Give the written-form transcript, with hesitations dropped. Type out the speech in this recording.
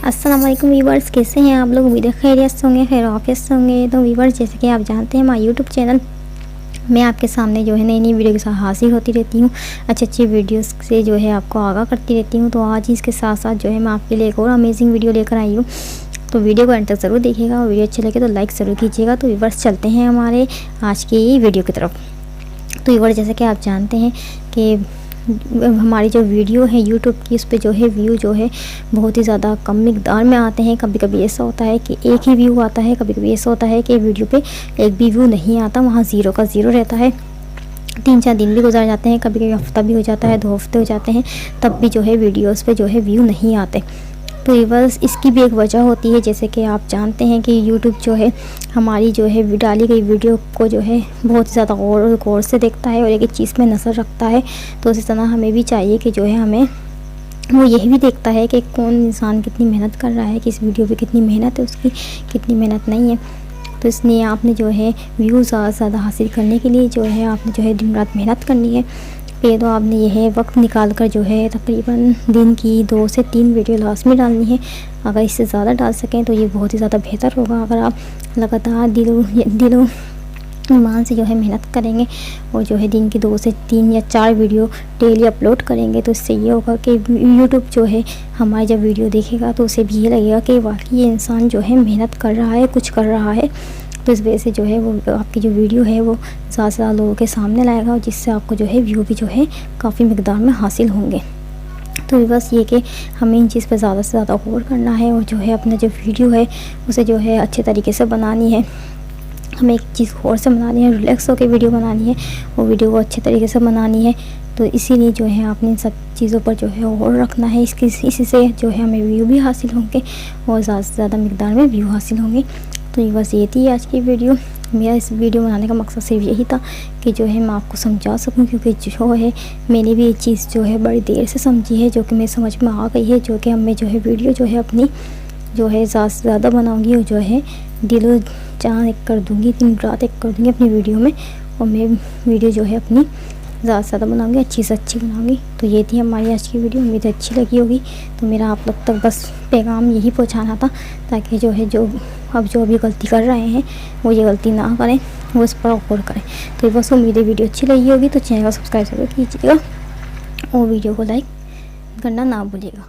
अस्सलाम वालेकुम वीवर्स, कैसे हैं आप लोग। उम्मीद है खैरियत से होंगे, खैर ऑफिस से होंगे। तो वीवर्स, जैसे कि आप जानते हैं हमारे यूट्यूब चैनल मैं आपके सामने जो है नई नई वीडियो के साथ हाजिर होती रहती हूँ। अच्छी अच्छी वीडियोस से जो है आपको आगाह करती रहती हूँ। तो आज इसके साथ साथ जो है मैं आपके लिए एक और अमेजिंग वीडियो लेकर आई हूँ। तो वीडियो को अंत तक ज़रूर देखिएगा और वीडियो अच्छी लगे तो लाइक ज़रूर कीजिएगा। तो वीवर्स, चलते हैं हमारे आज की वीडियो की तरफ। तो वीवर्स, जैसे कि आप जानते हैं कि हमारी जो वीडियो है यूट्यूब की, उस पर जो है व्यू जो है बहुत ही ज़्यादा कम मिकदार में आते हैं। कभी कभी ऐसा होता है कि एक ही व्यू आता है, कभी कभी ऐसा होता है कि वीडियो पे एक भी व्यू नहीं आता, वहाँ ज़ीरो का ज़ीरो रहता है। 3-4 दिन भी गुजर जाते हैं, कभी कभी हफ्ता भी हो जाता है, 2 हफ्ते हो जाते हैं, तब भी जो है वीडियोस पे जो है व्यू नहीं आते। तो बस इसकी भी एक वजह होती है। जैसे कि आप जानते हैं कि यूट्यूब जो है हमारी जो है डाली गई वीडियो को जो है बहुत ज़्यादा गौर से देखता है और एक एक चीज़ में नज़र रखता है। तो इसी तरह हमें भी चाहिए कि जो है हमें वो यही भी देखता है कि कौन इंसान कितनी मेहनत कर रहा है, कि इस वीडियो पे कितनी मेहनत है, उसकी कितनी मेहनत नहीं है। तो इसलिए आपने जो है व्यूज़ ज़्यादा से ज़्यादा हासिल करने के लिए जो है आपने जो है दिन रात मेहनत करनी है। ये तो आपने यह वक्त निकाल कर जो है तकरीबन दिन की 2 से 3 वीडियो लास्ट में डालनी है। अगर इससे ज़्यादा डाल सकें तो ये बहुत ही ज़्यादा बेहतर होगा। अगर आप लगातार दिलो ईमान से जो है मेहनत करेंगे और जो है दिन की 2 से 3 या 4 वीडियो डेली अपलोड करेंगे, तो इससे ये होगा कि यूट्यूब जो है हमारी जब वीडियो देखेगा तो उसे भी ये लगेगा कि वाकई ये इंसान जो है मेहनत कर रहा है, कुछ कर रहा है। तो इस वजह से जो है वो आपकी जो वीडियो है वो ज़्यादा से ज़्यादा लोगों के सामने लाएगा और जिससे आपको जो है व्यू भी जो है काफ़ी मिकदार में हासिल होंगे। तो बस ये कि हमें इन चीज़ पे ज़्यादा से ज़्यादा गौर करना है और जो है अपना जो वीडियो है उसे जो है अच्छे तरीके से बनानी है। हमें एक चीज़ गौर से बनानी है, रिलैक्स होकर वीडियो बनानी है और वीडियो को अच्छे तरीके से बनानी है। तो इसीलिए जो है आपने इन सब चीज़ों पर जो है गौर रखना है। इसी से जो है हमें व्यू भी हासिल होंगे और ज़्यादा से ज़्यादा मिकदार में व्यू हासिल होंगे। तो बस ये थी आज की वीडियो। मेरा इस वीडियो बनाने का मकसद सिर्फ यही था कि जो है मैं आपको समझा सकूं, क्योंकि जो है मैंने भी ये चीज़ जो है बड़ी देर से समझी है, जो कि मेरे समझ में आ गई है, जो कि मैं जो है वीडियो जो है अपनी जो है ज़्यादा से ज़्यादा बनाऊंगी और जो है दिलो जान एक कर दूंगी, दिन रात एक कर दूंगी अपनी वीडियो में। और मैं वीडियो जो है अपनी ज़्यादा से ज़्यादा बनाऊंगी, अच्छी से अच्छी बनाऊंगी। तो ये थी हमारी आज की वीडियो, उम्मीद अच्छी लगी होगी। तो मेरा आप लोग तक बस पैगाम यही पहुंचाना था, ताकि जो है जो भी गलती कर रहे हैं वो ये गलती ना करें, वो इस पर गौर करें। तो बस उम्मीद है वीडियो अच्छी लगी होगी। तो चैनल को सब्सक्राइब जरूर कीजिएगा और वीडियो को लाइक करना ना भूलिएगा।